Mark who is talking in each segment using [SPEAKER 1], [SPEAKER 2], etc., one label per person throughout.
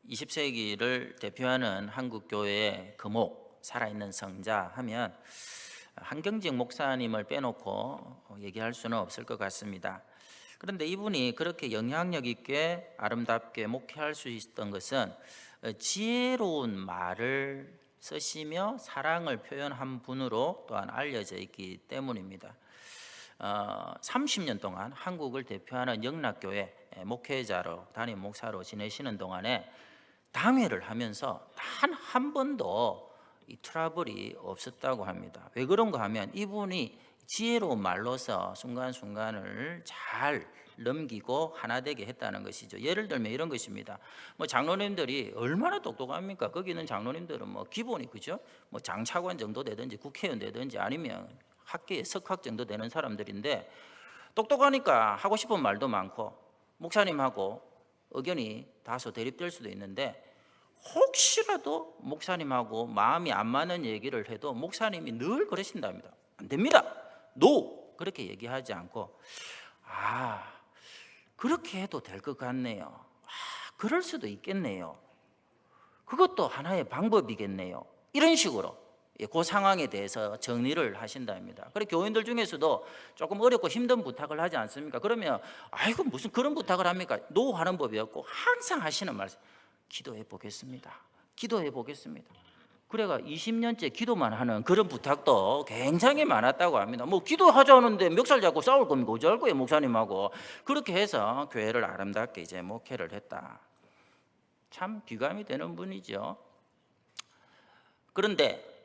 [SPEAKER 1] 20세기를 대표하는 한국 교회의 거목, 살아있는 성자 하면 한경직 목사님을 빼놓고 얘기할 수는 없을 것 같습니다. 그런데 이분이 그렇게 영향력 있게 아름답게 목회할 수 있었던 것은 지혜로운 말을 쓰시며 사랑을 표현한 분으로 또한 알려져 있기 때문입니다. 30년 동안 한국을 대표하는 영락교회 목회자로 담임 목사로 지내시는 동안에 당회를 하면서 단 한 번도 이 트러블이 없었다고 합니다. 왜 그런가 하면 이분이 지혜로운 말로서 순간순간을 잘 넘기고 하나 되게 했다는 것이죠. 예를 들면 이런 것입니다. 장로님들이 얼마나 똑똑합니까? 거기 있는 장로님들은 기본이 그죠? 장차관 정도 되든지 국회의원 되든지 아니면 학계의 석학 정도 되는 사람들인데 똑똑하니까 하고 싶은 말도 많고 목사님하고 의견이 다소 대립될 수도 있는데 혹시라도 목사님하고 마음이 안 맞는 얘기를 해도 목사님이 늘 그러신답니다. 안 됩니다. 노! 그렇게 얘기하지 않고 그렇게 해도 될 것 같네요. 그럴 수도 있겠네요. 그것도 하나의 방법이겠네요. 이런 식으로 그 상황에 대해서 정리를 하신답니다. 그래 교인들 중에서도 조금 어렵고 힘든 부탁을 하지 않습니까? 그러면 아이고 무슨 그런 부탁을 합니까? 노 하는 법이 없고 항상 하시는 말씀, 기도해 보겠습니다. 기도해 보겠습니다. 그래가 20년째 기도만 하는 그런 부탁도 굉장히 많았다고 합니다. 기도하자는데 멱살 잡고 싸울 겁니까? 어쩔 거예요 목사님하고. 그렇게 해서 교회를 아름답게 이제 목회를 했다. 참 귀감이 되는 분이죠. 그런데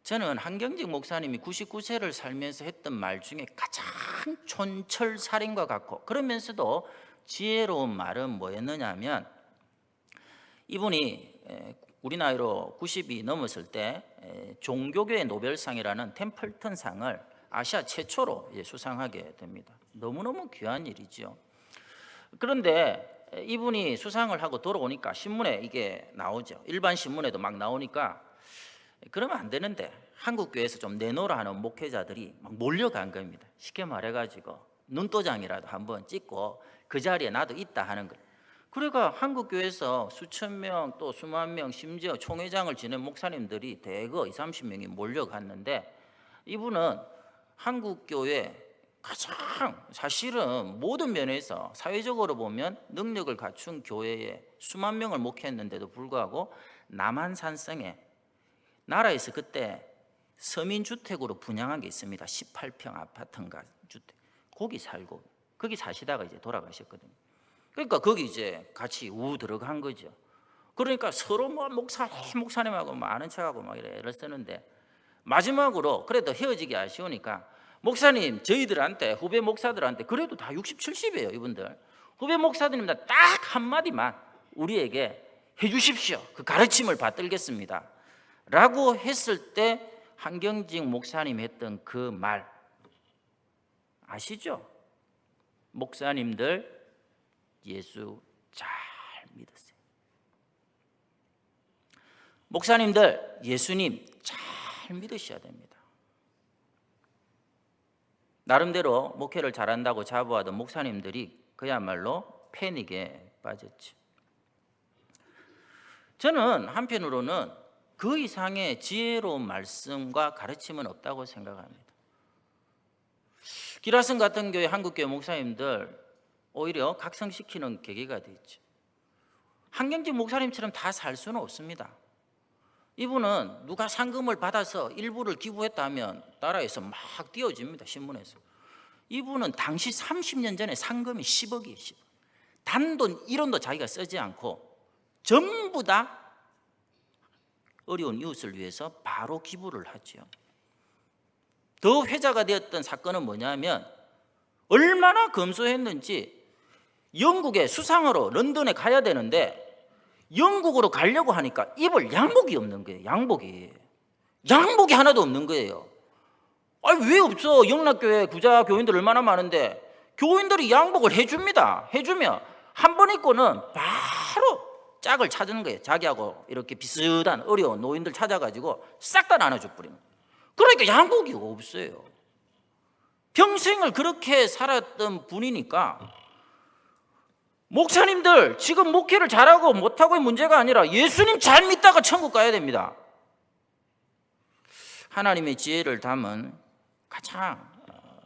[SPEAKER 1] 저는 한경직 목사님이 99세를 살면서 했던 말 중에 가장 촌철살인과 같고 그러면서도 지혜로운 말은 뭐였느냐 하면 이분이 우리 나이로 90이 넘었을 때 종교교의 노벨상이라는 템플턴 상을 아시아 최초로 수상하게 됩니다. 너무너무 귀한 일이죠. 그런데 이분이 수상을 하고 돌아오니까 신문에 이게 나오죠. 일반 신문에도 막 나오니까 그러면 안 되는데 한국교회에서 좀 내놓으라 하는 목회자들이 막 몰려간 겁니다. 쉽게 말해가지고 눈도장이라도 한번 찍고 그 자리에 나도 있다 하는 거예요. 그러니까 한국교회에서 수천 명 또 수만 명 심지어 총회장을 지낸 목사님들이 대거 20-30명이 몰려갔는데 이분은 한국교회 가장 사실은 모든 면에서 사회적으로 보면 능력을 갖춘 교회에 수만 명을 목회했는데도 불구하고 남한산성에 나라에서 그때 서민주택으로 분양한 게 있습니다. 18평 아파트인가 주택. 거기 살고 거기 사시다가 이제 돌아가셨거든요. 그러니까 거기 이제 같이 우 들어간 거죠. 그러니까 서로 목사님하고 아는 척하고 막 이래 쓰는데 마지막으로 그래도 헤어지기 아쉬우니까 목사님 저희들한테 후배 목사들한테 그래도 다 60, 70이에요 이분들. 후배 목사들입니다. 딱 한마디만 우리에게 해주십시오. 그 가르침을 받들겠습니다. 라고 했을 때 한경직 목사님 했던 그 말 아시죠? 목사님들 예수 잘 믿으세요. 목사님들 예수님 잘 믿으셔야 됩니다. 나름대로 목회를 잘한다고 자부하던 목사님들이 그야말로 패닉에 빠졌죠. 저는 한편으로는 그 이상의 지혜로운 말씀과 가르침은 없다고 생각합니다. 기라성 같은 교회 한국교회 목사님들 오히려 각성시키는 계기가 되죠. 한경직 목사님처럼 다 살 수는 없습니다. 이분은 누가 상금을 받아서 일부를 기부했다면 나라에서 막 띄워집니다. 신문에서. 이분은 당시 30년 전에 상금이 10억이에요. 10억. 단돈 1원도 자기가 쓰지 않고 전부 다 어려운 이웃을 위해서 바로 기부를 하죠. 더 회자가 되었던 사건은 뭐냐면 얼마나 검소했는지 영국에 수상으로 런던에 가야 되는데 영국으로 가려고 하니까 입을 양복이 없는 거예요. 양복이 하나도 없는 거예요. 왜 없어? 영락교회 구자 교인들 얼마나 많은데 교인들이 양복을 해줍니다. 해주면 한 번 입고는 바로 짝을 찾는 거예요. 자기하고 이렇게 비슷한 어려운 노인들 찾아가지고 싹 다 나눠줘 버리는 거예요. 그러니까 양복이 없어요. 평생을 그렇게 살았던 분이니까 목사님들 지금 목회를 잘하고 못하고의 문제가 아니라 예수님 잘 믿다가 천국 가야 됩니다. 하나님의 지혜를 담은 가장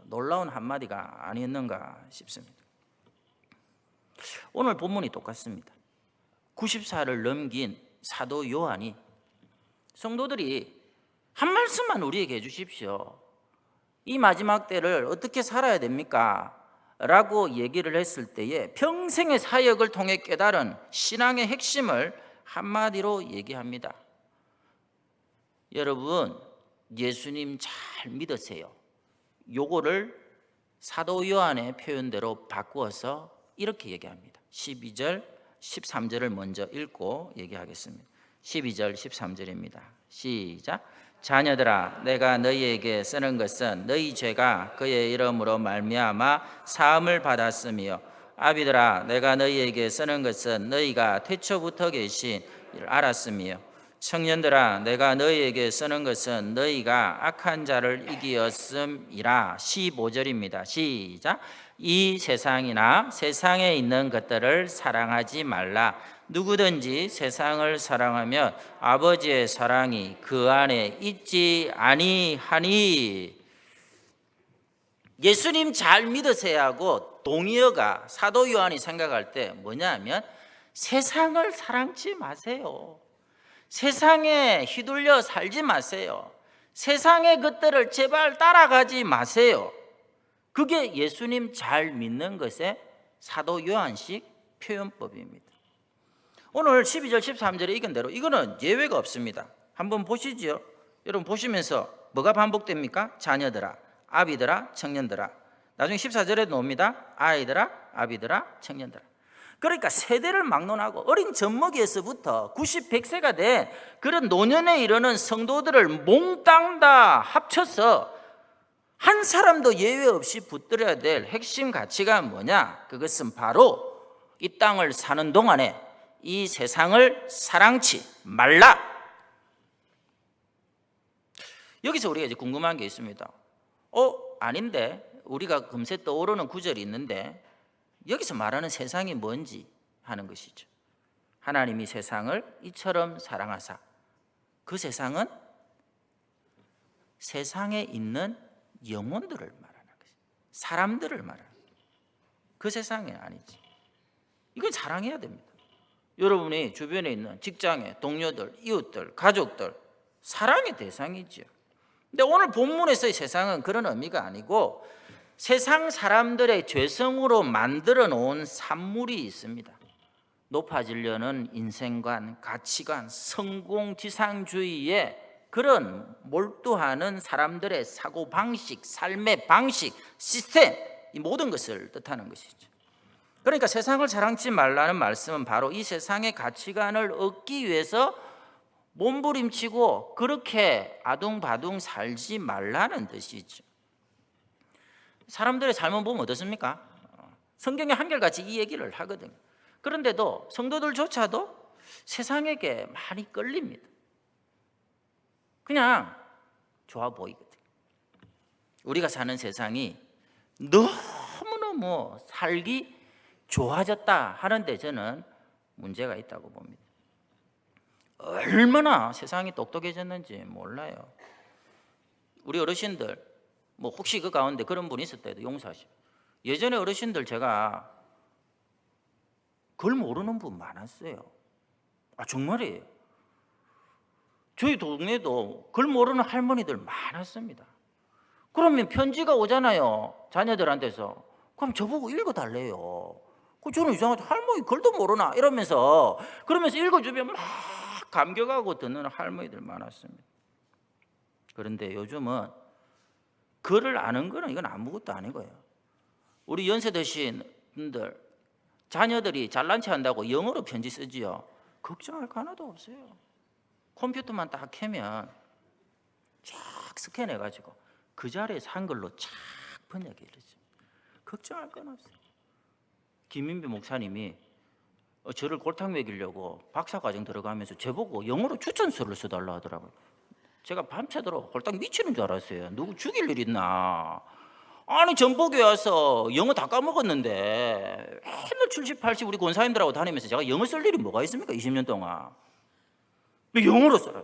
[SPEAKER 1] 놀라운 한마디가 아니었는가 싶습니다. 오늘 본문이 똑같습니다. 90살을 넘긴 사도 요한이 성도들이 한 말씀만 우리에게 해주십시오. 이 마지막 때를 어떻게 살아야 됩니까? 라고 얘기를 했을 때에 평생의 사역을 통해 깨달은 신앙의 핵심을 한마디로 얘기합니다. 여러분, 예수님 잘 믿으세요. 요거를 사도 요한의 표현대로 바꾸어서 이렇게 얘기합니다. 12절, 13절을 먼저 읽고 얘기하겠습니다. 12절, 13절입니다. 시작. 자녀들아, 내가 너희에게 쓰는 것은 너희 죄가 그의 이름으로 말미암아 사함을 받았으며, 아비들아, 내가 너희에게 쓰는 것은 너희가 태초부터 계신 일 알았으며, 청년들아, 내가 너희에게 쓰는 것은 너희가 악한 자를 이기었음이라. 15절입니다. 시작. 이 세상이나 세상에 있는 것들을 사랑하지 말라. 누구든지 세상을 사랑하면 아버지의 사랑이 그 안에 있지 아니하니. 예수님 잘 믿으세요 하고 동의어가 사도 요한이 생각할 때 뭐냐면 세상을 사랑치 마세요. 세상에 휘둘려 살지 마세요. 세상의 것들을 제발 따라가지 마세요. 그게 예수님 잘 믿는 것의 사도 요한식 표현법입니다. 오늘 12절 13절에 읽은 대로 이거는 예외가 없습니다. 한번 보시죠. 여러분 보시면서 뭐가 반복됩니까? 자녀들아, 아비들아, 청년들아. 나중에 14절에 나옵니다. 아이들아, 아비들아, 청년들아. 그러니까 세대를 막론하고 어린 젖먹이에서부터 90, 100세가 된 그런 노년에 이르는 성도들을 몽땅 다 합쳐서 한 사람도 예외 없이 붙들어야 될 핵심 가치가 뭐냐? 그것은 바로 이 땅을 사는 동안에 이 세상을 사랑치 말라. 여기서 우리가 이제 궁금한 게 있습니다. 아닌데 우리가 금세 떠오르는 구절이 있는데 여기서 말하는 세상이 뭔지 하는 것이죠. 하나님이 세상을 이처럼 사랑하사. 그 세상은 세상에 있는 영혼들을 말하는 것이죠. 사람들을 말하는 것이죠. 그 세상이 아니지. 이걸 사랑해야 됩니다. 여러분이 주변에 있는 직장의 동료들, 이웃들, 가족들 사랑의 대상이죠. 근데 오늘 본문에서의 세상은 그런 의미가 아니고 세상 사람들의 죄성으로 만들어 놓은 산물이 있습니다. 높아지려는 인생관, 가치관, 성공지상주의에 그런 몰두하는 사람들의 사고방식, 삶의 방식, 시스템, 이 모든 것을 뜻하는 것이죠. 그러니까 세상을 사랑치 말라는 말씀은 바로 이 세상의 가치관을 얻기 위해서 몸부림치고 그렇게 아둥바둥 살지 말라는 뜻이죠. 사람들의 삶을 보면 어떻습니까? 성경에 한결같이 이 얘기를 하거든요. 그런데도 성도들조차도 세상에게 많이 끌립니다. 그냥 좋아 보이거든요. 우리가 사는 세상이 너무너무 살기 좋아졌다 하는데 저는 문제가 있다고 봅니다. 얼마나 세상이 똑똑해졌는지 몰라요. 우리 어르신들 뭐 혹시 그 가운데 그런 분이 있을 때도 용서하시오. 예전에 어르신들 제가 그걸 모르는 분 많았어요. 정말이에요. 저희 동네도 그걸 모르는 할머니들 많았습니다. 그러면 편지가 오잖아요. 자녀들한테서. 그럼 저보고 읽어달래요. 저는 이상하죠. 할머니 글도 모르나 이러면서 그러면서 읽어주면 막 감격하고 듣는 할머니들 많았습니다. 그런데 요즘은 글을 아는 거는 이건 아무것도 아니고요. 우리 연세 드신 분들 자녀들이 잘난 체 한다고 영어로 편지 쓰지요. 걱정할 거 하나도 없어요. 컴퓨터만 딱 켜면 쫙 스캔해가지고 그 자리에서 한글로 쫙 번역해 주죠. 걱정할 건 없어요. 김민배 목사님이 저를 골탕 먹이려고 박사과정 들어가면서 저보고 영어로 추천서를 써달라 하더라고요. 제가 밤새도록 골탕 미치는 줄 알았어요. 누구 죽일 일 있나. 아니 전북에 와서 영어 다 까먹었는데 맨날 70, 80 우리 권사님들하고 다니면서 제가 영어 쓸 일이 뭐가 있습니까? 20년 동안 왜 영어로 써라.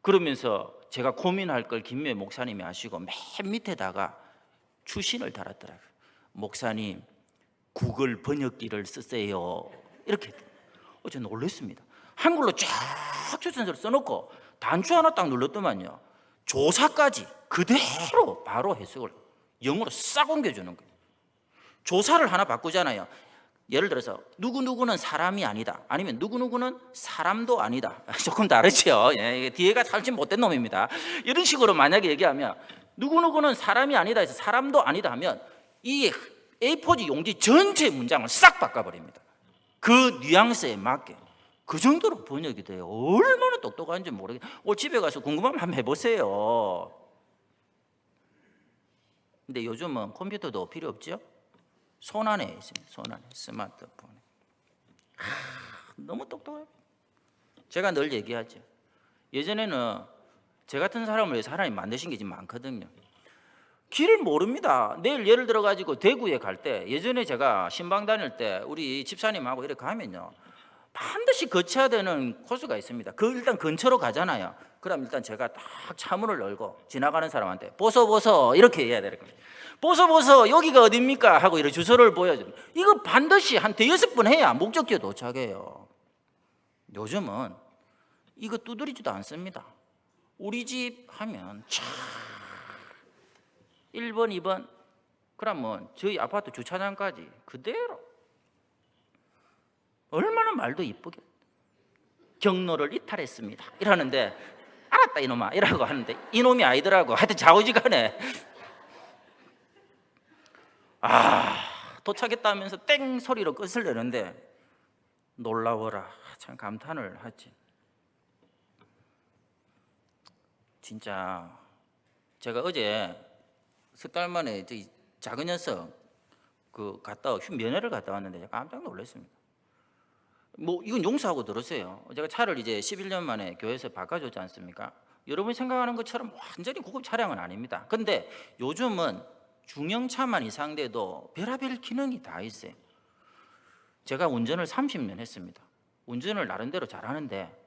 [SPEAKER 1] 그러면서 제가 고민할 걸 김묘 목사님이 아시고 맨 밑에다가 추신을 달았더라고요. 목사님 구글 번역기를 쓰세요. 이렇게 제가 놀랐습니다. 한글로 쫙 추천서를 써놓고 단추 하나 딱 눌렀더만요, 조사까지 그대로 바로 해석을 영어로 싹 옮겨주는 거예요. 조사를 하나 바꾸잖아요. 예를 들어서 누구누구는 사람이 아니다, 아니면 누구누구는 사람도 아니다. 조금 다르죠. 예, 뒤에가 살찐 못된 놈입니다. 이런 식으로 만약에 얘기하면 누구누구는 사람이 아니다 해서 사람도 아니다 하면 이 A4지 용지 전체 문장을 싹 바꿔버립니다. 그 뉘앙스에 맞게. 그 정도로 번역이 돼요. 얼마나 똑똑한지 모르겠어요. 오늘 집에 가서 궁금하면 한번 해보세요. 근데 요즘은 컴퓨터도 필요 없죠? 손 안에 있습니다. 손 안에, 스마트폰에. 너무 똑똑해요. 제가 늘 얘기하죠. 예전에는 제 같은 사람을 위해서 하나님 만드신 게 지금 많거든요. 길을 모릅니다. 내일 예를 들어 가지고 대구에 갈 때, 예전에 제가 신방 다닐 때 우리 집사님하고 이렇게 가면요, 반드시 거쳐야 되는 코스가 있습니다. 그 일단 근처로 가잖아요. 그럼 일단 제가 딱 차문을 열고 지나가는 사람한테 보소 이렇게 해야 되는 겁니다. 보소 여기가 어딥니까 하고 이렇게 주소를 보여줘요. 이거 반드시 한 대여섯 번 해야 목적지에 도착해요. 요즘은 이거 두드리지도 않습니다. 우리 집 하면 차 1번 2번 그러면 저희 아파트 주차장까지 그대로. 얼마나 말도 이쁘게 경로를 이탈했습니다 이러는데, 알았다 이놈아 이라고 하는데 이놈이 아니더라고. 하여튼 좌우지간에 도착했다 하면서 땡 소리로 끝을 내는데 놀라워라, 참 감탄을 하지. 진짜 제가 어제 석 달 만에 저기 작은 녀석 갔다 면회를 갔다 왔는데 깜짝 놀랐습니다. 뭐 이건 용서하고 들으세요. 제가 차를 이제 11년 만에 교회에서 바꿔줬지 않습니까? 여러분이 생각하는 것처럼 완전히 고급 차량은 아닙니다. 근데 요즘은 중형차만 이상돼도 별의별 기능이 다 있어요. 제가 운전을 30년 했습니다. 운전을 나름대로 잘하는데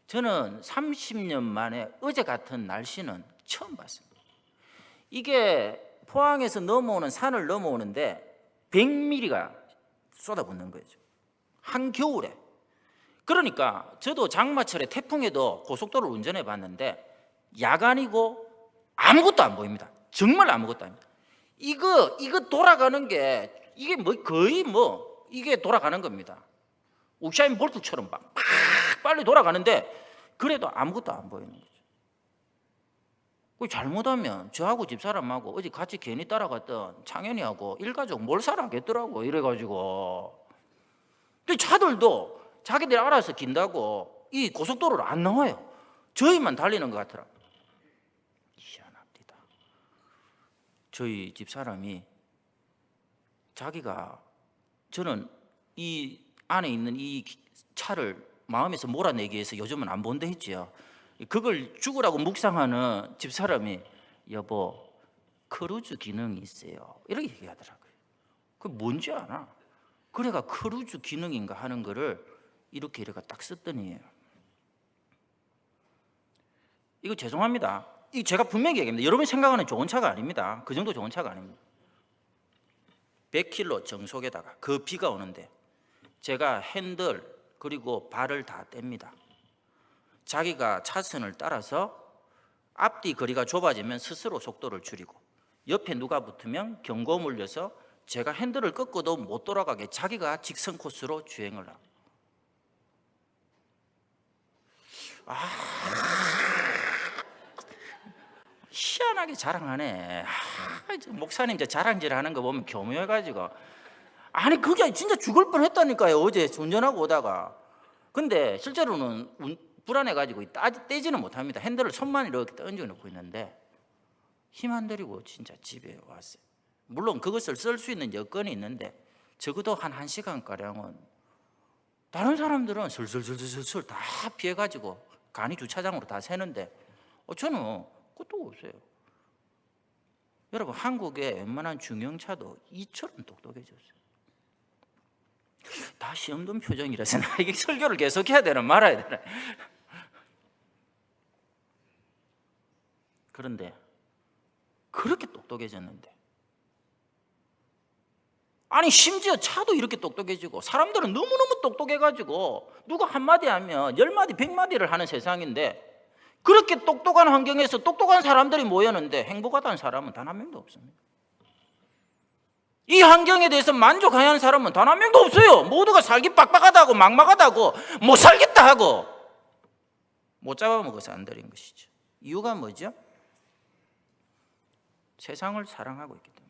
[SPEAKER 1] 저는 30년 만에 어제 같은 날씨는 처음 봤습니다. 이게 포항에서 넘어오는 산을 넘어오는데 100mm가 쏟아붓는 거죠, 한겨울에. 그러니까 저도 장마철에 태풍에도 고속도로를 운전해 봤는데 야간이고 아무것도 안 보입니다. 정말 아무것도 아닙니다. 이거 돌아가는 게 이게 거의 이게 돌아가는 겁니다. 우샤인 볼트처럼 막 빨리 돌아가는데 그래도 아무것도 안 보이는 거죠. 잘못하면 저하고 집사람하고 어제 같이 괜히 따라갔던 창현이하고 일가족 몰살하겠더라고. 이래가지고 차들도 자기들이 알아서 긴다고 이 고속도로를 안 나와요. 저희만 달리는 것 같더라. 희한합니다. 저희 집사람이 자기가, 저는 이 안에 있는 이 차를 마음에서 몰아내기 위해서 요즘은 안 본다 했지요. 그걸 죽으라고 묵상하는 집사람이 여보 크루즈 기능이 있어요 이렇게 얘기하더라고요. 그게 뭔지 아나? 그래가 크루즈 기능인가 하는 거를 이렇게 딱 썼더니, 이거 죄송합니다. 이 제가 분명히 얘기합니다. 여러분이 생각하는 좋은 차가 아닙니다. 그 정도 좋은 차가 아닙니다. 100km 정속에다가 그 비가 오는데 제가 핸들 그리고 발을 다 뗍니다. 자기가 차선을 따라서 앞뒤 거리가 좁아지면 스스로 속도를 줄이고 옆에 누가 붙으면 경고 울려서 제가 핸들을 꺾어도 못 돌아가게 자기가 직선 코스로 주행을 하고. 희한하게 자랑하네. 목사님 저 자랑질 하는 거 보면 교묘해가지고. 아니 그게 진짜 죽을 뻔했다니까요. 어제 운전하고 오다가. 근데 실제로는 불안해가지고 떼지는 못합니다. 핸들을 손만 이렇게 던져놓고 있는데 힘 안 들이고 진짜 집에 왔어요. 물론 그것을 쓸 수 있는 여건이 있는데 적어도 한 1시간가량은 다른 사람들은 슬슬슬슬 다 피해가지고 간이 주차장으로 다 새는데 저는 그것도 없어요. 여러분, 한국의 웬만한 중형차도 이처럼 똑똑해졌어요. 다 시험 든 표정이라서 나 이게 설교를 계속해야 되나 말아야 되나. 그런데 그렇게 똑똑해졌는데, 아니 심지어 차도 이렇게 똑똑해지고 사람들은 너무너무 똑똑해가지고 누가 한마디 하면 10마디 100마디를 하는 세상인데, 그렇게 똑똑한 환경에서 똑똑한 사람들이 모였는데 행복하다는 사람은 단 한 명도 없습니다. 이 환경에 대해서 만족해야 하는 사람은 단 한 명도 없어요. 모두가 살기 빡빡하다고, 막막하다고, 못 살겠다 하고 못 잡아먹어서 안 들인 것이죠. 이유가 뭐죠? 세상을 사랑하고 있기 때문입니다.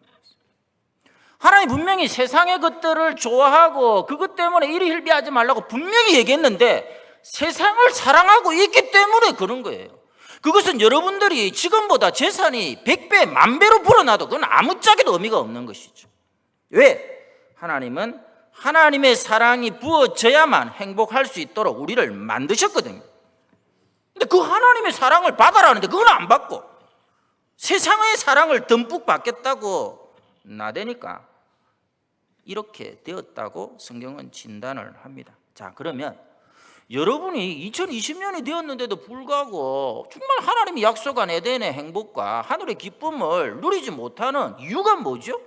[SPEAKER 1] 하나님 분명히 세상의 것들을 좋아하고 그것 때문에 이리 hil비하지 말라고 분명히 얘기했는데 세상을 사랑하고 있기 때문에 그런 거예요. 그것은 여러분들이 지금보다 재산이 100배, 만배로 불어나도 그건 아무짝에도 의미가 없는 것이죠. 왜? 하나님은 하나님의 사랑이 부어져야만 행복할 수 있도록 우리를 만드셨거든요. 근데 그 하나님의 사랑을 받아라는데 그건 안 받고 세상의 사랑을 듬뿍 받겠다고 나대니까 이렇게 되었다고 성경은 진단을 합니다. 자, 그러면 여러분이 2020년이 되었는데도 불구하고 정말 하나님이 약속한 에덴의 행복과 하늘의 기쁨을 누리지 못하는 이유가 뭐죠?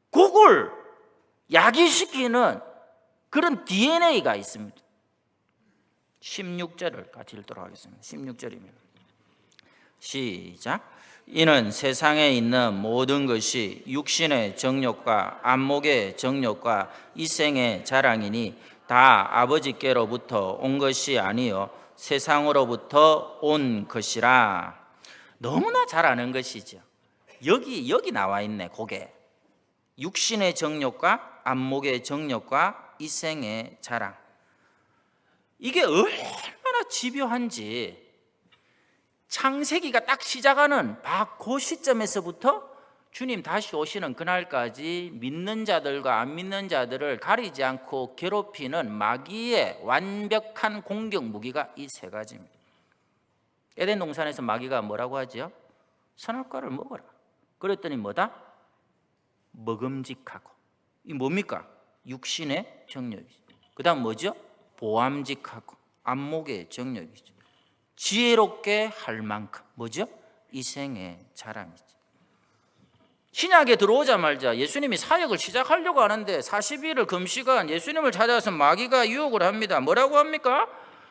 [SPEAKER 1] 그걸 야기시키는 그런 DNA가 있습니다. 16절을 같이 읽도록 하겠습니다. 16절입니다. 시작. 이는 세상에 있는 모든 것이 육신의 정욕과 안목의 정욕과 이생의 자랑이니 다 아버지께로부터 온 것이 아니요 세상으로부터 온 것이라. 너무나 잘 아는 것이죠. 여기 나와 있네. 그게 육신의 정욕과 안목의 정욕과 이생의 자랑. 이게 얼마나 집요한지 창세기가 딱 시작하는 그 시점에서부터 주님 다시 오시는 그날까지 믿는 자들과 안 믿는 자들을 가리지 않고 괴롭히는 마귀의 완벽한 공격 무기가 이 세 가지입니다. 에덴 동산에서 마귀가 뭐라고 하죠? 선악과를 먹어라. 그랬더니 뭐다? 먹음직하고. 이 뭡니까? 육신의 정욕이죠. 그 다음 뭐죠? 보암직하고 안목의 정욕이죠. 지혜롭게 할 만큼 뭐죠? 이생의 자랑이죠. 신약에 들어오자마자 예수님이 사역을 시작하려고 하는데 40일을 금시간 예수님을 찾아서 마귀가 유혹을 합니다. 뭐라고 합니까?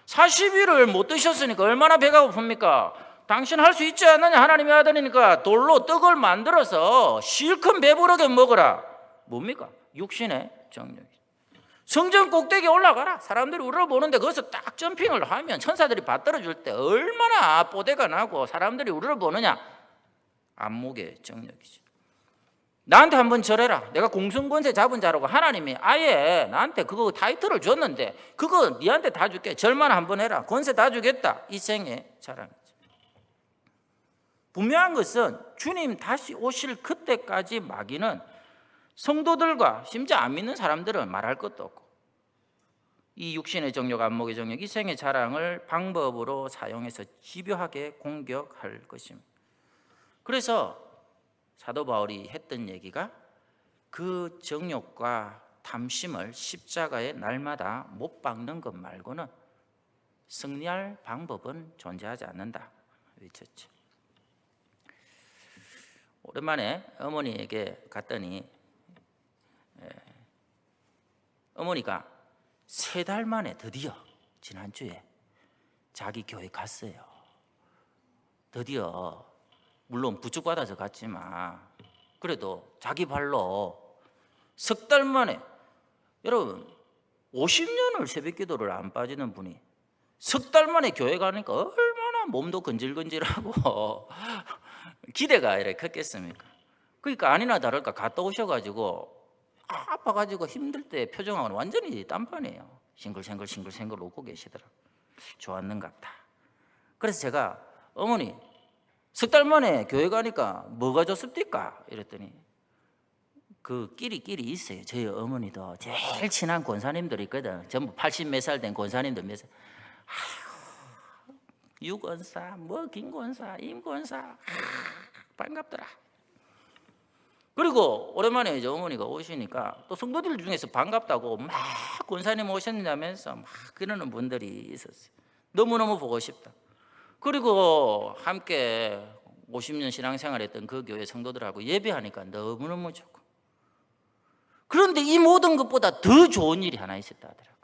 [SPEAKER 1] 40일을 못 드셨으니까 얼마나 배가 고픕니까? 당신 할 수 있지 않느냐? 하나님의 아들이니까 돌로 떡을 만들어서 실컷 배부르게 먹어라. 뭡니까? 육신의 정욕이죠. 성전 꼭대기에 올라가라. 사람들이 우리를 보는데 거기서 딱 점핑을 하면 천사들이 받들어 줄 때 얼마나 뽀대가 나고 사람들이 우리를 보느냐. 안목의 정욕이죠. 나한테 한번 절해라. 내가 공성권세 잡은 자라고 하나님이 아예 나한테 그거 타이틀을 줬는데 그거 니한테 다 줄게. 절만 한번 해라. 권세 다 주겠다. 이 생의 자랑이죠. 분명한 것은 주님 다시 오실 그때까지 마귀는 성도들과 심지어 안 믿는 사람들은 말할 것도 없고 이 육신의 정욕, 안목의 정욕, 이생의 자랑을 방법으로 사용해서 집요하게 공격할 것입니다. 그래서 사도 바울이 했던 얘기가 그 정욕과 탐심을 십자가에 날마다 못 박는 것 말고는 승리할 방법은 존재하지 않는다 외쳤죠. 오랜만에 어머니에게 갔더니 어머니가 3달 만에 드디어 지난주에 자기 교회 갔어요. 드디어 물론 부축받아서 갔지만 그래도 자기 발로 3달 만에, 여러분 50년을 새벽기도를 안 빠지는 분이 3달 만에 교회 가니까 얼마나 몸도 근질근질하고 기대가 이렇게 컸겠습니까? 그러니까 아니나 다를까 갔다 오셔가지고 아파가지고 힘들 때 표정하고는 완전히 딴판이에요. 싱글싱글 웃고 계시더라고요. 좋았는갑다. 그래서 제가 어머니 3달 만에 교회 가니까 뭐가 좋습니까? 이랬더니 그 끼리 있어요. 저희 어머니도 제일 친한 권사님들이 있거든. 전부 80 몇 살 된 권사님들 몇 살. 유권사, 뭐 김권사, 임권사, 반갑더라. 그리고 오랜만에 이제 어머니가 오시니까 또 성도들 중에서 반갑다고 막 권사님 오셨냐면서 막 그러는 분들이 있었어요. 너무너무 보고 싶다. 그리고 함께 50년 신앙생활했던 그 교회 성도들하고 예배하니까 너무너무 좋고. 그런데 이 모든 것보다 더 좋은 일이 하나 있었다 하더라고요.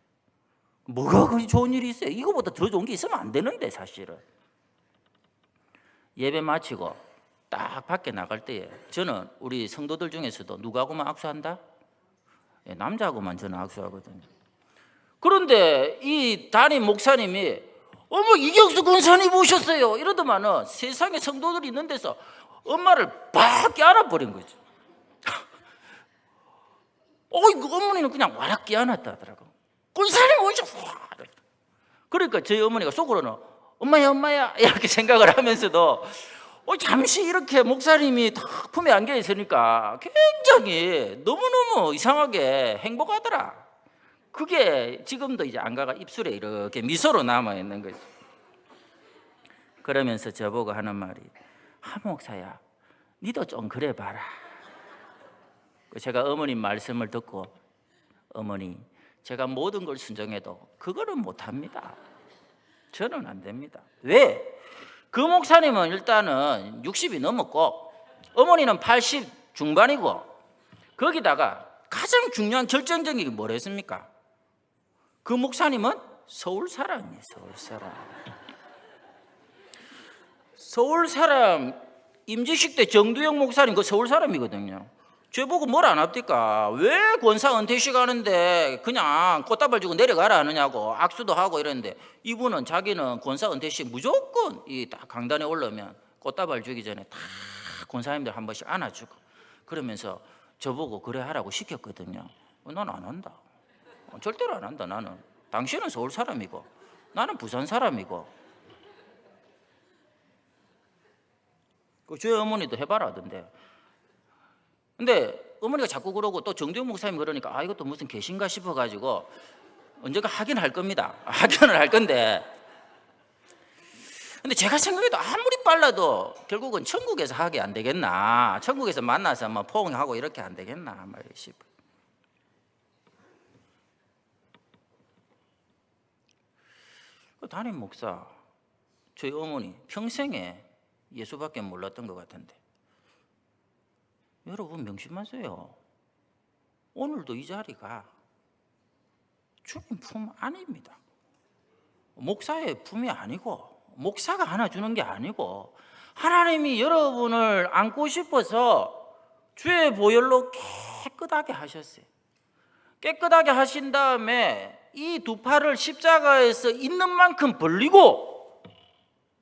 [SPEAKER 1] 뭐가 그리 좋은 일이 있어요? 이거보다 더 좋은 게 있으면 안 되는데 사실은. 예배 마치고 딱 밖에 나갈 때에 저는 우리 성도들 중에서도 누구하고만 악수한다? 남자하고만 저는 악수하거든요. 그런데 이 담임 목사님이 어머 이경수 권사님 오셨어요 이러더만은 세상에 성도들이 있는 데서 엄마를 팍 껴안아버린 거죠. 어머니는 그냥 와락 껴안았다 하더라고. 권사님 오셨어요. 그러니까 저희 어머니가 속으로는 엄마야 이렇게 생각을 하면서도 잠시 이렇게 목사님이 딱 품에 안겨 있으니까 굉장히 너무너무 이상하게 행복하더라. 그게 지금도 이제 안가가 입술에 이렇게 미소로 남아 있는 거죠. 그러면서 저보고 하는 말이 하 목사야 니도 좀 그래 봐라. 제가 어머님 말씀을 듣고 어머니 제가 모든 걸 순종해도 그거는 못합니다. 저는 안 됩니다. 왜? 그 목사님은 일단은 60이 넘었고 어머니는 80 중반이고 거기다가 가장 중요한 결정적인 게 뭐랬습니까? 그 목사님은 서울 사람이에요. 서울 사람 임지식 때 정두영 목사님 그 서울 사람이거든요. 저보고 뭘 안 합니까? 왜 권사 은퇴식 하는데 그냥 꽃다발 주고 내려가라 하느냐고 악수도 하고 이랬는데 이분은 자기는 권사 은퇴식 무조건 이 딱 강단에 올라오면 꽃다발 주기 전에 다 권사님들 한 번씩 안아주고 그러면서 저보고 그래 하라고 시켰거든요. 난 안 한다. 절대로 안 한다. 나는 당신은 서울 사람이고 나는 부산 사람이고. 저희 어머니도 해봐라 하던데. 근데 어머니가 자꾸 그러고 또 정두영 목사님 그러니까 이것도 무슨 계신가 싶어가지고 언젠가 하긴 할 겁니다. 하기는 할 건데. 근데 제가 생각해도 아무리 빨라도 결국은 천국에서 하게 안 되겠나. 천국에서 만나서 뭐 포옹하고 이렇게 안 되겠나 말이 싶어요. 담임 목사, 저희 어머니 평생에 예수밖에 몰랐던 것 같은데 여러분 명심하세요. 오늘도 이 자리가 주님 품 안입니다. 목사의 품이 아니고 목사가 하나 주는 게 아니고 하나님이 여러분을 안고 싶어서 주의 보혈로 깨끗하게 하셨어요. 깨끗하게 하신 다음에 이 두 팔을 십자가에서 있는 만큼 벌리고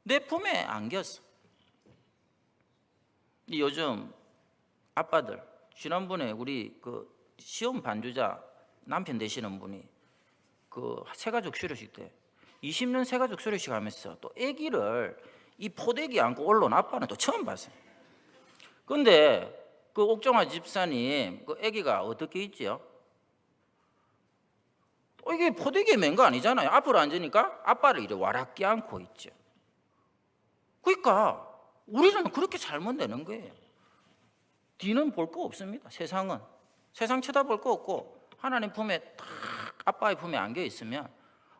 [SPEAKER 1] 내 품에 안겼어. 요즘 아빠들 지난번에 우리 그 시험 반주자 남편 되시는 분이 그 새가족 수료식 때 20년 새가족 수료식 하면서 또 아기를 이 포대기 안고 올라온 아빠는 또 처음 봤어요. 근데 그 옥정화 집사님 그 아기가 어떻게 있지요? 이게 포대기에 맨 거 아니잖아요. 앞으로 앉으니까 아빠를 이렇게 와락 껴안고 있죠. 그러니까 우리는 그렇게 살면 되는 거예요. 뒤는 볼 거 없습니다. 세상은 세상 쳐다볼 거 없고 하나님 품에 딱 아빠의 품에 안겨 있으면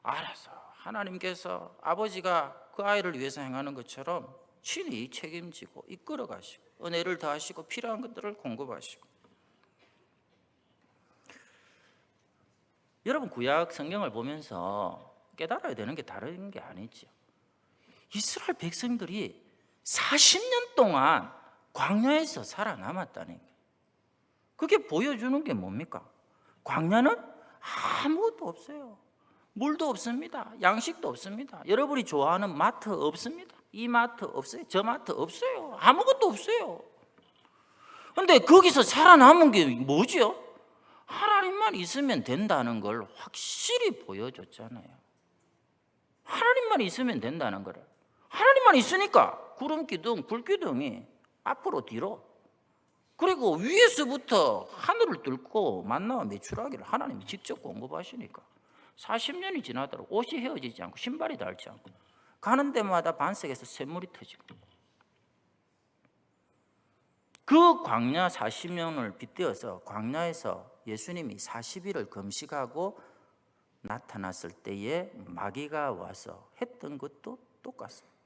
[SPEAKER 1] 알아서 하나님께서 아버지가 그 아이를 위해서 행하는 것처럼 친히 책임지고 이끌어 가시고 은혜를 더하시고 필요한 것들을 공급하시고. 여러분 구약 성경을 보면서 깨달아야 되는 게 다른 게 아니죠. 이스라엘 백성들이 40년 동안 광야에서 살아남았다는 거예요. 그게 보여주는 게 뭡니까? 광야는 아무것도 없어요. 물도 없습니다. 양식도 없습니다. 여러분이 좋아하는 마트 없습니다. 이 마트 없어요. 저 마트 없어요. 아무것도 없어요. 그런데 거기서 살아남은 게 뭐죠? 하나님만 있으면 된다는 걸 확실히 보여줬잖아요. 하나님만 있으면 된다는 거를. 하나님만 있으니까 구름 기둥, 불 기둥이 앞으로 뒤로 그리고 위에서부터 하늘을 뚫고 만나와 메추라기를 하나님이 직접 공급하시니까 40년이 지나도록 옷이 헤어지지 않고 신발이 닳지 않고 가는 데마다 반석에서 샘물이 터지고 그 광야 40년을 빗대어서 광야에서 예수님이 40일을 금식하고 나타났을 때에 마귀가 와서 했던 것도 똑같습니다.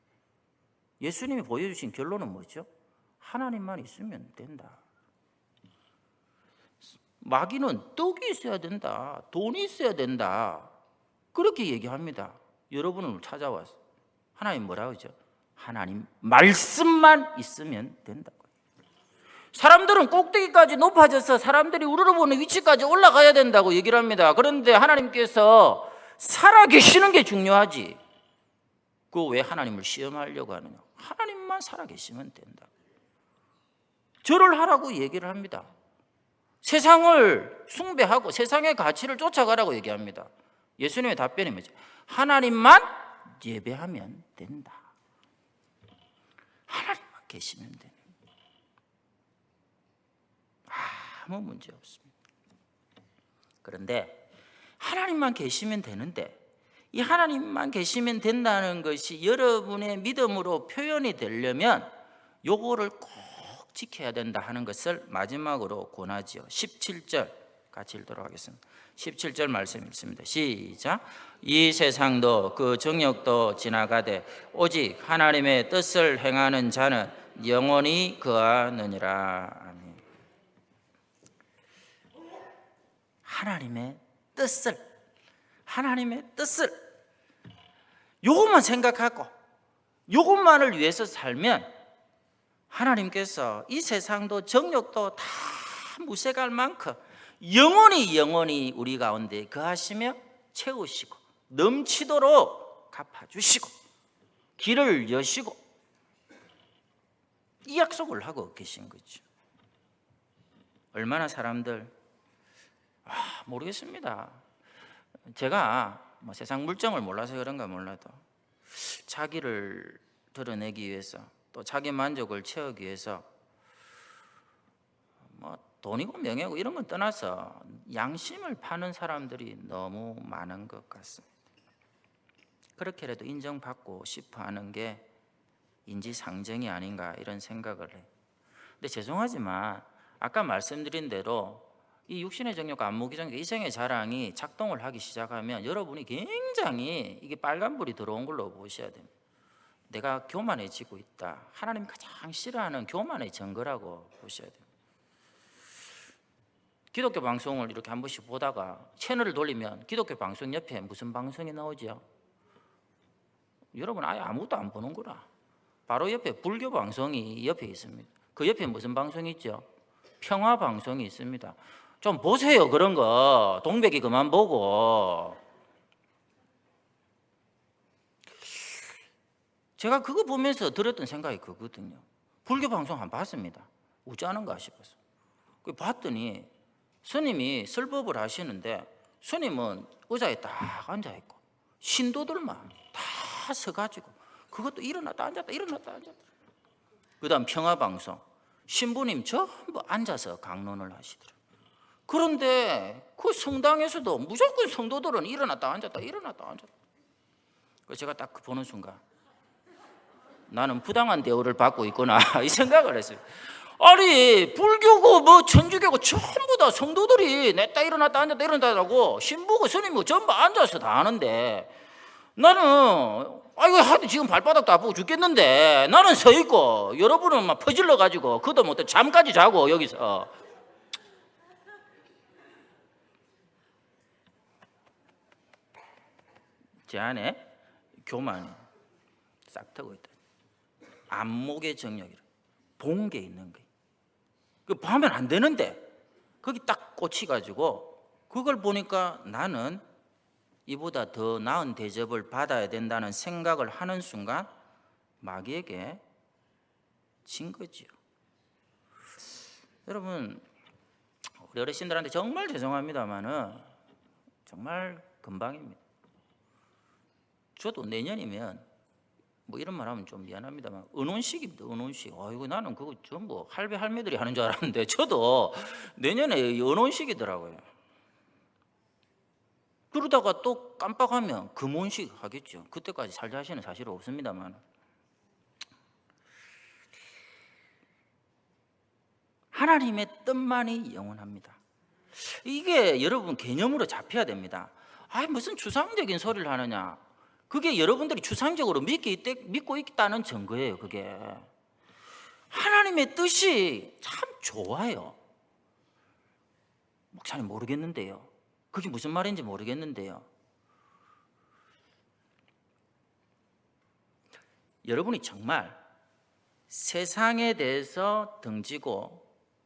[SPEAKER 1] 예수님이 보여주신 결론은 뭐죠? 하나님만 있으면 된다. 마귀는 떡이 있어야 된다, 돈이 있어야 된다, 그렇게 얘기합니다. 여러분을 찾아와서 하나님 뭐라고 하죠? 하나님 말씀만 있으면 된다고. 사람들은 꼭대기까지 높아져서 사람들이 우러러보는 위치까지 올라가야 된다고 얘기를 합니다. 그런데 하나님께서 살아계시는 게 중요하지, 그 왜 하나님을 시험하려고 하느냐? 하나님만 살아계시면 된다. 절을 하라고 얘기를 합니다. 세상을 숭배하고 세상의 가치를 쫓아가라고 얘기합니다. 예수님의 답변이 뭐죠? 하나님만 예배하면 된다. 하나님만 계시면 된다. 아무 문제 없습니다. 그런데 하나님만 계시면 되는데, 이 하나님만 계시면 된다는 것이 여러분의 믿음으로 표현이 되려면 요거를 꼭 지켜야 된다 하는 것을 마지막으로 권하지요. 17절 같이 읽도록 하겠습니다. 17절 말씀 읽습니다. 시작. 이 세상도 그 정욕도 지나가되 오직 하나님의 뜻을 행하는 자는 영원히 거하느니라. 아멘. 하나님의 뜻을 요것만 생각하고 요것만을 위해서 살면 하나님께서 이 세상도 정욕도 다 무색할 만큼 영원히 우리 가운데 거하시며 채우시고 넘치도록 갚아주시고 길을 여시고 이 약속을 하고 계신 거죠. 얼마나 사람들 모르겠습니다. 제가 세상 물정을 몰라서 그런가 몰라도 자기를 드러내기 위해서 또 자기 만족을 채우기 위해서 돈이고 명예고 이런 건 떠나서 양심을 파는 사람들이 너무 많은 것 같습니다. 그렇게라도 인정받고 싶어 하는 게 인지상정이 아닌가 이런 생각을 해요. 근데 죄송하지만 아까 말씀드린 대로 이 육신의 정욕과 안목의 정욕, 이생의 자랑이 작동을 하기 시작하면 여러분이 굉장히 이게 빨간불이 들어온 걸로 보셔야 됩니다. 내가 교만해지고 있다. 하나님 가장 싫어하는 교만의 증거라고 보셔야 됩니다. 기독교 방송을 이렇게 한 번씩 보다가 채널을 돌리면 기독교 방송 옆에 무슨 방송이 나오죠? 여러분 아예 아무것도 안 보는구나. 바로 옆에 불교 방송이 옆에 있습니다. 그 옆에 무슨 방송이 있죠? 평화 방송이 있습니다. 좀 보세요. 그런 거 동백이 그만 보고. 제가 그거 보면서 들었던 생각이 그거거든요. 불교 방송 한번 봤습니다. 우짜는가 싶어서. 봤더니 스님이 설법을 하시는데 스님은 의자에 딱 앉아있고 신도들만 다 서가지고 그것도 일어났다 앉았다 일어났다 앉았다. 그 다음 평화방송 신부님 전부 앉아서 강론을 하시더라고요. 그런데 그 성당에서도 무조건 성도들은 일어났다 앉았다 일어났다 앉았다. 그래서 제가 딱 보는 순간 나는 부당한 대우를 받고 있구나 이 생각을 했어요. 아니 불교고 천주교고 전부 다 성도들이 냈다 일어났다 앉았다 일어났다고 신부고 스님이고 전부 앉아서 다 하는데 나는 이거 하도 지금 발바닥도 아프고 죽겠는데 나는 서 있고 여러분은 막 퍼질러 가지고 그도 못해 잠까지 자고 여기서. 제 안에 교만이 싹 트고 있다. 안목의 정력이라 본 게 있는 거예요. 그 보면 안 되는데 거기 딱 꽂혀가지고 그걸 보니까 나는 이보다 더 나은 대접을 받아야 된다는 생각을 하는 순간 마귀에게 진 거지요. 여러분 우리 어르신들한테 정말 죄송합니다만은 정말 금방입니다. 저도 내년이면 이런 말 하면 좀 미안합니다만 은혼식입니다. 은혼식. 이거 나는 그거 전부 할배 할매들이 하는 줄 알았는데 저도 내년에 은혼식이더라고요. 그러다가 또 깜빡하면 금혼식 하겠죠. 그때까지 살 자신은 사실 없습니다만 하나님의 뜻만이 영원합니다. 이게 여러분 개념으로 잡혀야 됩니다. 무슨 추상적인 소리를 하느냐. 그게 여러분들이 추상적으로 믿고 있다는 증거예요. 그게 하나님의 뜻이 참 좋아요. 목사님 모르겠는데요. 그게 무슨 말인지 모르겠는데요. 여러분이 정말 세상에 대해서 등지고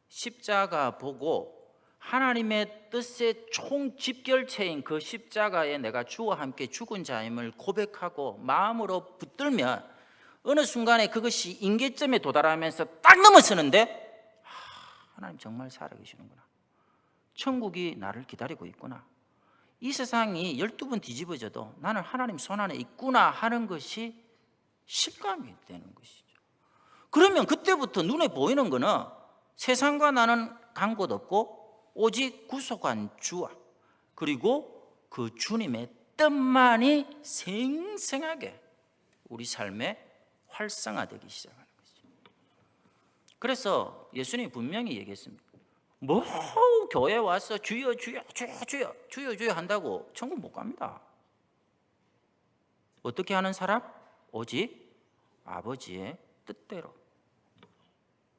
[SPEAKER 1] 십자가 보고 하나님의 뜻의 총집결체인 그 십자가에 내가 주와 함께 죽은 자임을 고백하고 마음으로 붙들면 어느 순간에 그것이 임계점에 도달하면서 딱 넘어서는데 하나님 정말 살아계시는구나. 천국이 나를 기다리고 있구나. 이 세상이 12번 뒤집어져도 나는 하나님 손안에 있구나 하는 것이 실감이 되는 것이죠. 그러면 그때부터 눈에 보이는 거는 세상과 나는 간 곳 없고 오직 구속한 주와 그리고 그 주님의 뜻만이 생생하게 우리 삶에 활성화되기 시작하는 거죠. 그래서 예수님이 분명히 얘기했습니다. 뭐 교회 와서 주여 주여 주여 주여 주여 주여 한다고 천국 못 갑니다. 어떻게 하는 사람? 오직 아버지의 뜻대로.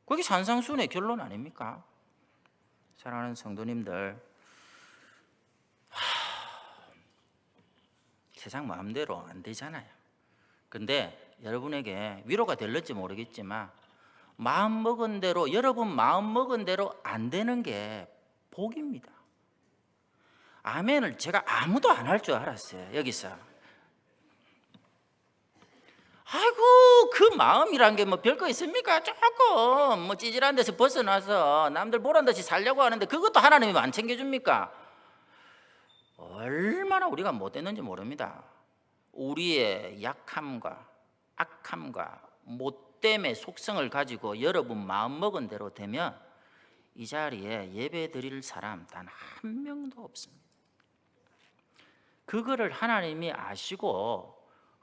[SPEAKER 1] 그게 산상수훈의 결론 아닙니까? 사랑하는 성도님들, 세상 마음대로 안 되잖아요. 근데 여러분에게 위로가 될지 모르겠지만 마음 먹은 대로, 여러분 마음 먹은 대로 안 되는 게 복입니다. 아멘을 제가 아무도 안 할 줄 알았어요. 여기서 그 마음이란 게 뭐 별거 있습니까? 조금 뭐 찌질한 데서 벗어나서 남들 보란 듯이 살려고 하는데 그것도 하나님이 안 챙겨줍니까? 얼마나 우리가 못됐는지 모릅니다. 우리의 약함과 악함과 못됨의 속성을 가지고 여러분 마음먹은 대로 되면 이 자리에 예배 드릴 사람 단 한 명도 없습니다. 그거를 하나님이 아시고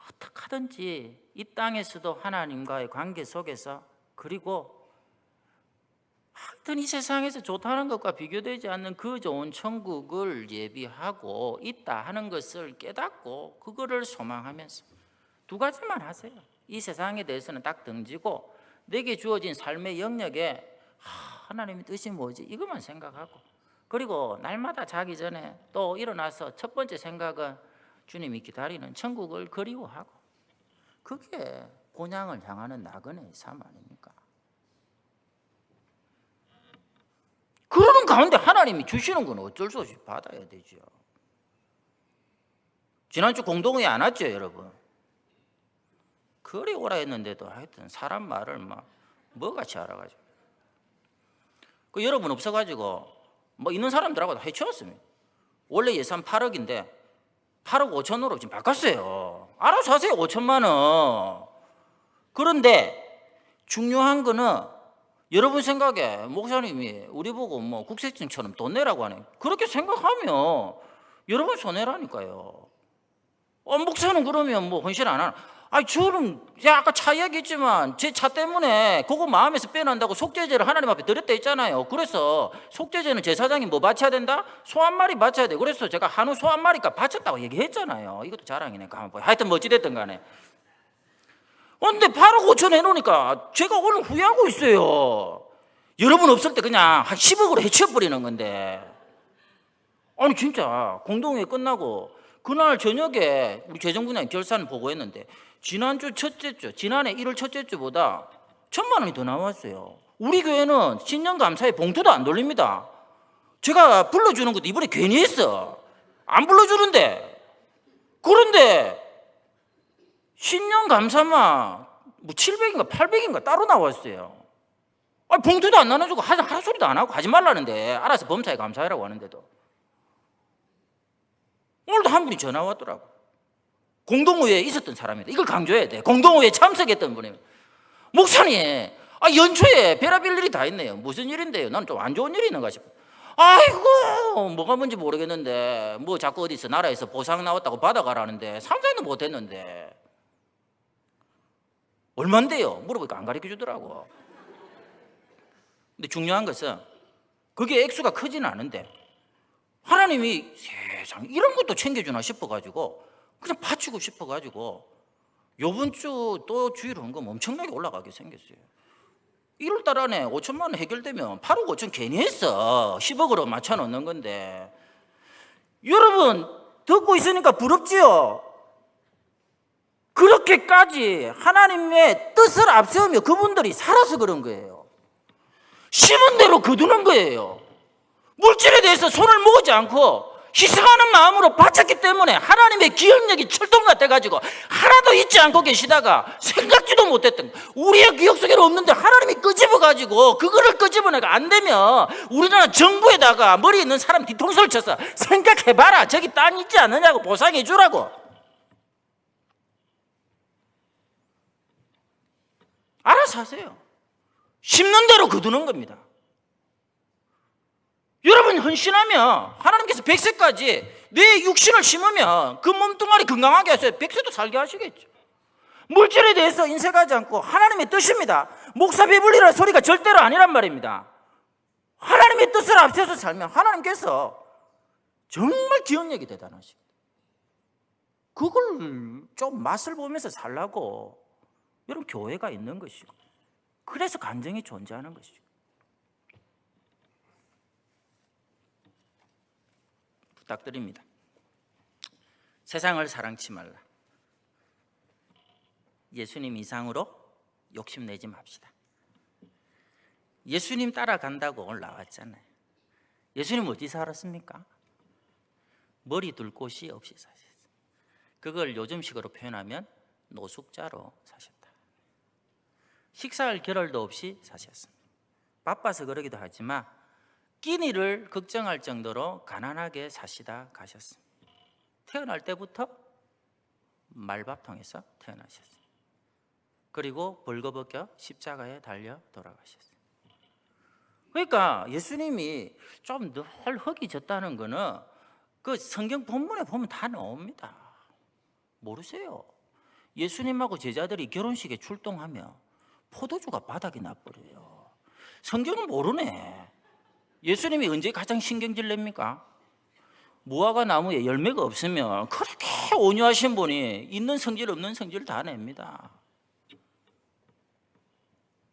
[SPEAKER 1] 어떻게 하든지 이 땅에서도 하나님과의 관계 속에서, 그리고 하여튼 이 세상에서 좋다는 것과 비교되지 않는 그 좋은 천국을 예비하고 있다 하는 것을 깨닫고 그거를 소망하면서 두 가지만 하세요. 이 세상에 대해서는 딱 등지고 내게 주어진 삶의 영역에 하나님의 뜻이 뭐지? 이것만 생각하고, 그리고 날마다 자기 전에 또 일어나서 첫 번째 생각은 주님이 기다리는 천국을 그리워하고, 그게 본향을 향하는 나그네의 삶 아닙니까? 그러는 가운데 하나님이 주시는 건 어쩔 수 없이 받아야 되죠. 지난주 공동회의 안 왔죠, 여러분? 그리 오라 했는데도 하여튼 사람 말을 막 뭐같이 알아가지고, 그 여러분 없어가지고 뭐 있는 사람들하고 다 해치웠습니다. 원래 예산 8억인데 8억 5천으로 지금 바꿨어요. 알아서 하세요. 5천만 원. 그런데 중요한 거는 여러분 생각에 목사님이 우리 보고 뭐 국세청처럼 돈 내라고 하네. 그렇게 생각하면 여러분 손해라니까요. 목사는 그러면 뭐 헌신 안 하나? 저는 아까 차 이야기했지만 제 차 때문에 그거 마음에서 빼낸다고 속죄제를 하나님 앞에 드렸다 했잖아요. 그래서 속죄제는 제사장이 뭐 바쳐야 된다? 소 한 마리 바쳐야 돼. 그래서 제가 한우 소 한 마리가 바쳤다고 얘기했잖아요. 이것도 자랑이네. 가만 보여. 하여튼 뭐 어찌됐든 간에. 근데 8억 5천 해놓으니까 제가 오늘 후회하고 있어요. 여러분 없을 때 그냥 한 10억으로 해치워버리는 건데. 아니 진짜 공동회의 끝나고 그날 저녁에 우리 재정분야에 결산을 보고했는데 지난주 첫째 주, 지난해 1월 첫째 주보다 1,000만 원이 더 나왔어요. 우리 교회는 신년 감사에 봉투도 안 돌립니다. 제가 불러주는 것도 이번에 괜히 했어. 안 불러주는데. 그런데 신년 감사만 뭐 700인가 800인가 따로 나왔어요. 봉투도 안 나눠주고 한 소리도 안 하고 하지 말라는데 알아서 범사에 감사해라고 하는데도. 오늘도 한 분이 전화 왔더라고. 공동회의에 있었던 사람입니다. 이걸 강조해야 돼. 공동회의에 참석했던 분입니다. 목사님, 연초에 별의별 일이 다 있네요. 무슨 일인데요? 나는 좀 안 좋은 일이 있는가 싶어요. 아이고, 뭐가 뭔지 모르겠는데 뭐 자꾸 어디서 나라에서 보상 나왔다고 받아가라는데 상상도 못했는데 얼만데요? 물어보니까 안 가르쳐 주더라고. 근데 중요한 것은 그게 액수가 크지는 않은데 하나님이 세상 이런 것도 챙겨주나 싶어가지고 그냥 바치고 싶어가지고 요번 주 또 주일 헌금 엄청나게 올라가게 생겼어요. 1월 달 안에 5천만 원 해결되면 8억 5천 괜히 했어. 10억으로 맞춰 놓는 건데. 여러분 듣고 있으니까 부럽지요? 그렇게까지 하나님의 뜻을 앞세우며 그분들이 살아서 그런 거예요. 심은 대로 거두는 거예요. 물질에 대해서 손을 모으지 않고 희생하는 마음으로 바쳤기 때문에 하나님의 기억력이 철동 같아가지고 하나도 잊지 않고 계시다가 생각지도 못했던, 우리의 기억 속에는 없는데 하나님이 끄집어가지고 그거를 끄집어내가 안 되면 우리나라 정부에다가 머리 있는 사람 뒤통수를 쳐서 생각해봐라, 저기 땅 있지 않느냐고 보상해 주라고. 알아서 하세요. 심는 대로 거두는 겁니다. 여러분 헌신하면 하나님께서 100세까지 내 육신을 심으면 그 몸뚱아리 건강하게 하세요. 100세도 살게 하시겠죠. 물질에 대해서 인색하지 않고 하나님의 뜻입니다. 목사 배불리라는 소리가 절대로 아니란 말입니다. 하나님의 뜻을 앞세워서 살면 하나님께서 정말 기억력이 대단하시고 그걸 좀 맛을 보면서 살라고 여러분 교회가 있는 것이고 그래서 간증이 존재하는 것이고. 부탁드립니다. 세상을 사랑치 말라. 예수님 이상으로 욕심내지 맙시다. 예수님 따라간다고 오늘 나왔잖아요. 예수님 어디 살았습니까? 머리 둘 곳이 없이 사셨어요. 그걸 요즘식으로 표현하면 노숙자로 사셨다. 식사할 겨를도 없이 사셨습니다. 바빠서 그러기도 하지만 끼니를 걱정할 정도로 가난하게 사시다 가셨습니다. 태어날 때부터 말밥통에서 태어나셨어요. 그리고 벌거벗겨 십자가에 달려 돌아가셨어요. 그러니까 예수님이 좀 늘 허기졌다는 거는 그 성경 본문에 보면 다 나옵니다. 모르세요? 예수님하고 제자들이 결혼식에 출동하면 포도주가 바닥이 나버려요. 성경은 모르네. 예수님이 언제 가장 신경질 냅니까? 무화과 나무에 열매가 없으면 그렇게 온유하신 분이 있는 성질 없는 성질 다 냅니다.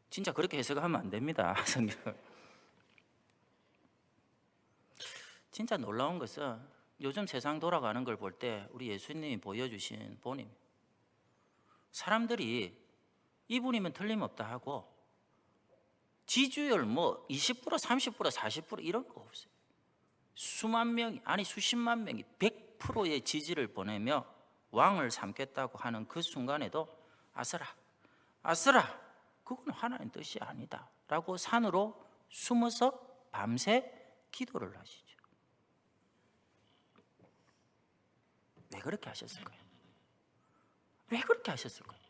[SPEAKER 1] 진짜 그렇게 해석하면 안 됩니다. 성경. 진짜 놀라운 것은 요즘 세상 돌아가는 걸 볼 때 우리 예수님이 보여주신 본임. 사람들이 이분이면 틀림없다 하고 지지율 뭐 20%, 30%, 40% 이런 거 없어요. 수만 명이, 아니 수십만 명이 100%의 지지를 보내며 왕을 삼겠다고 하는 그 순간에도 아스라, 아스라, 그건 하나님 뜻이 아니다 라고 산으로 숨어서 밤새 기도를 하시죠. 왜 그렇게 하셨을까요? 왜 그렇게 하셨을까요?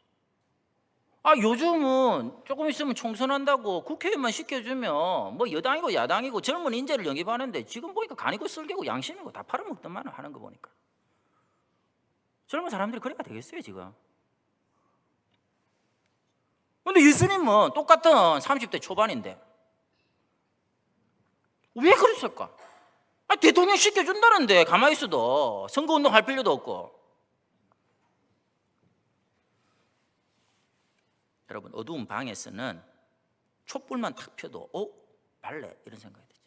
[SPEAKER 1] 요즘은 조금 있으면 총선한다고 국회의원만 시켜주면 뭐 여당이고 야당이고 젊은 인재를 영입하는데 지금 보니까 간이고 쓸개고 양심이고 다 팔아먹던만 하는 거 보니까 젊은 사람들이 그래가 되겠어요 지금. 근데 예수님은 똑같은 30대 초반인데 왜 그랬을까? 대통령 시켜준다는데 가만히 있어도 선거운동 할 필요도 없고. 여러분 어두운 방에서는 촛불만 탁 펴도 발레 이런 생각이 되죠.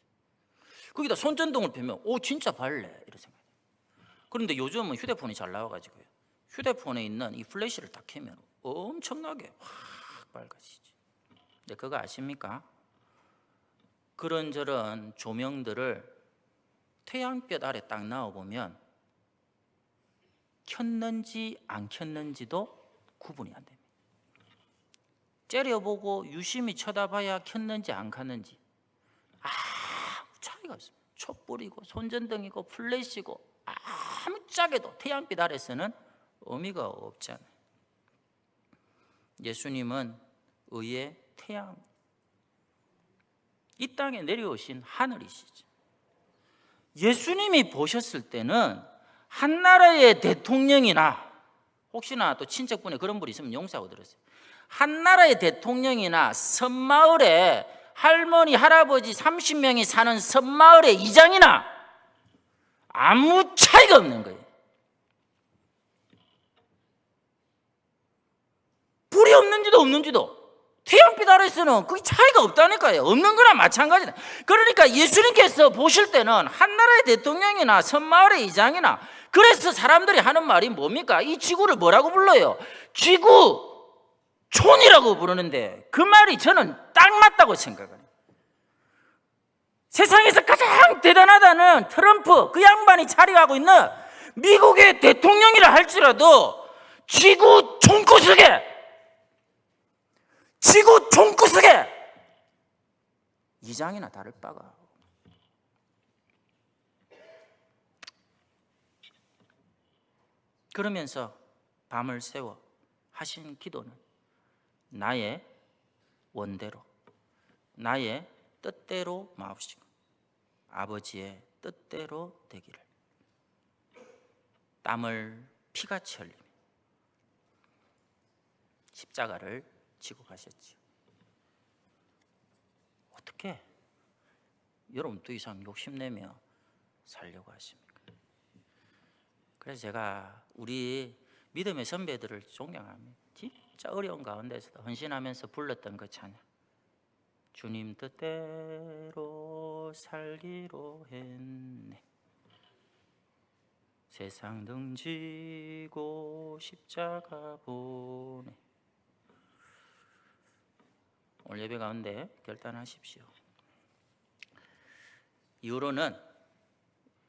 [SPEAKER 1] 거기다 손전등을 펴면 진짜 발레 이런 생각이 돼요. 그런데 요즘은 휴대폰이 잘 나와가지고요. 휴대폰에 있는 이 플래시를 딱 켜면 엄청나게 확 밝아지죠. 근데 그거 아십니까? 그런저런 조명들을 태양볕 아래 딱 놔보면 켰는지 안 켰는지도 구분이 안 됩니다. 째려보고 유심히 쳐다봐야 켰는지 안 켰는지 아무 차이가 없습니다. 촛불이고 손전등이고 플래시고 아무 짝에도 태양빛 아래서는 의미가 없잖아요. 예수님은 의의 태양, 이 땅에 내려오신 하늘이시죠. 예수님이 보셨을 때는 한 나라의 대통령이나 혹시나 또 친척분에 그런 분이 있으면 용서하고 들었어요. 한 나라의 대통령이나 섬마을에 할머니, 할아버지 30명이 사는 섬마을의 이장이나 아무 차이가 없는 거예요. 불이 없는지도 태양빛 아래서는 그 차이가 없다니까요. 없는 거나 마찬가지다. 그러니까 예수님께서 보실 때는 한 나라의 대통령이나 섬마을의 이장이나, 그래서 사람들이 하는 말이 뭡니까? 이 지구를 뭐라고 불러요? 지구촌이라고 부르는데, 그 말이 저는 딱 맞다고 생각해요. 세상에서 가장 대단하다는 트럼프, 그 양반이 차리하고 있는 미국의 대통령이라 할지라도 지구 총구석에 이장이나 다를 바가. 그러면서 밤을 새워 하신 기도는 나의 원대로, 나의 뜻대로 마옵시고 아버지의 뜻대로 되기를. 땀을 피같이 흘리며 십자가를 지고 가셨지요. 어떻게 여러분 더 이상 욕심내며 살려고 하십니까? 그래서 제가 우리 믿음의 선배들을 존경합니다. 진짜 어려운 가운데서도 헌신하면서 불렀던 그 찬양, 주님 뜻대로 살기로 했네, 세상 등지고 십자가 보네. 오늘 예배 가운데 결단하십시오. 이후로는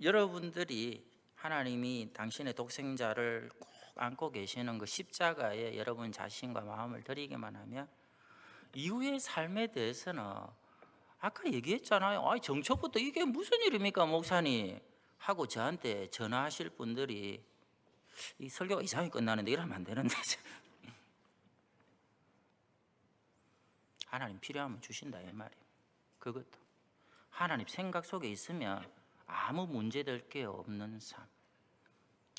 [SPEAKER 1] 여러분들이 하나님이 당신의 독생자를 꼭 안고 계시는 그 십자가에 여러분 자신과 마음을 드리기만 하면 이후의 삶에 대해서는, 아까 얘기했잖아요. 정초부터 이게 무슨 일입니까 목사님 하고 저한테 전화하실 분들이, 이 설교가 이상하게 끝나는데 이러면 안 되는데 하나님 필요하면 주신다 이 말이에요. 그것도 하나님 생각 속에 있으면 아무 문제될 게 없는 삶.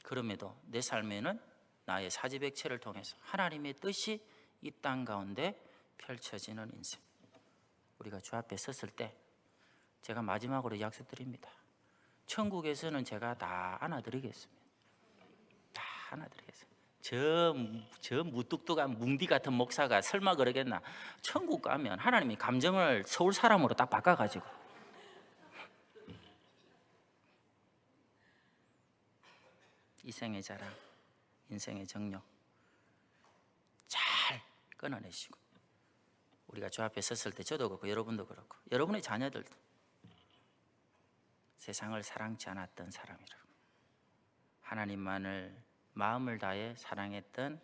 [SPEAKER 1] 그럼에도 내 삶에는 나의 사지백체를 통해서 하나님의 뜻이 이 땅 가운데 펼쳐지는 인생. 우리가 주 앞에 섰을 때 제가 마지막으로 약속드립니다. 천국에서는 제가 다 안아드리겠습니다. 다 안아드리겠습니다. 저 무뚝뚝한 뭉디 같은 목사가 설마 그러겠나? 천국 가면 하나님이 감정을 서울 사람으로 딱 바꿔가지고 이생의 자랑, 인생의 정욕 잘 끊어내시고, 우리가 주 앞에 섰을 때 저도 그렇고 여러분도 그렇고 여러분의 자녀들도 세상을 사랑치 않았던 사람이라고, 하나님만을 마음을 다해 사랑했던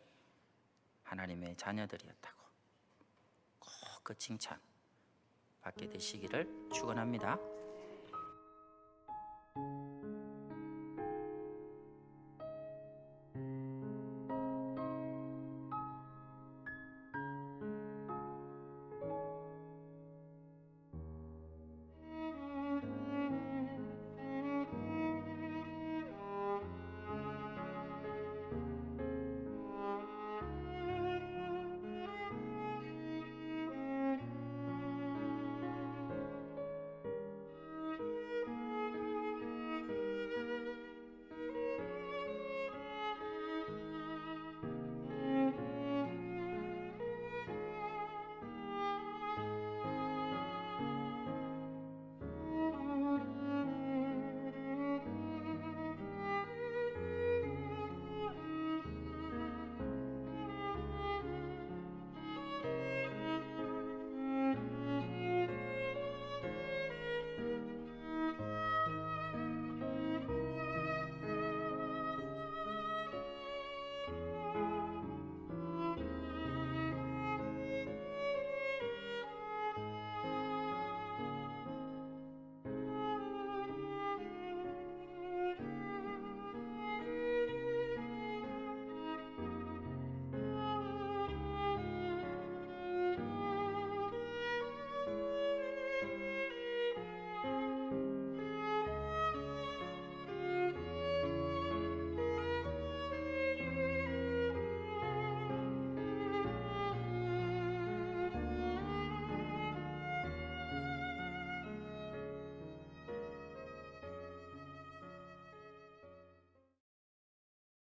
[SPEAKER 1] 하나님의 자녀들이었다고 꼭 그 칭찬 받게 되시기를 축원합니다.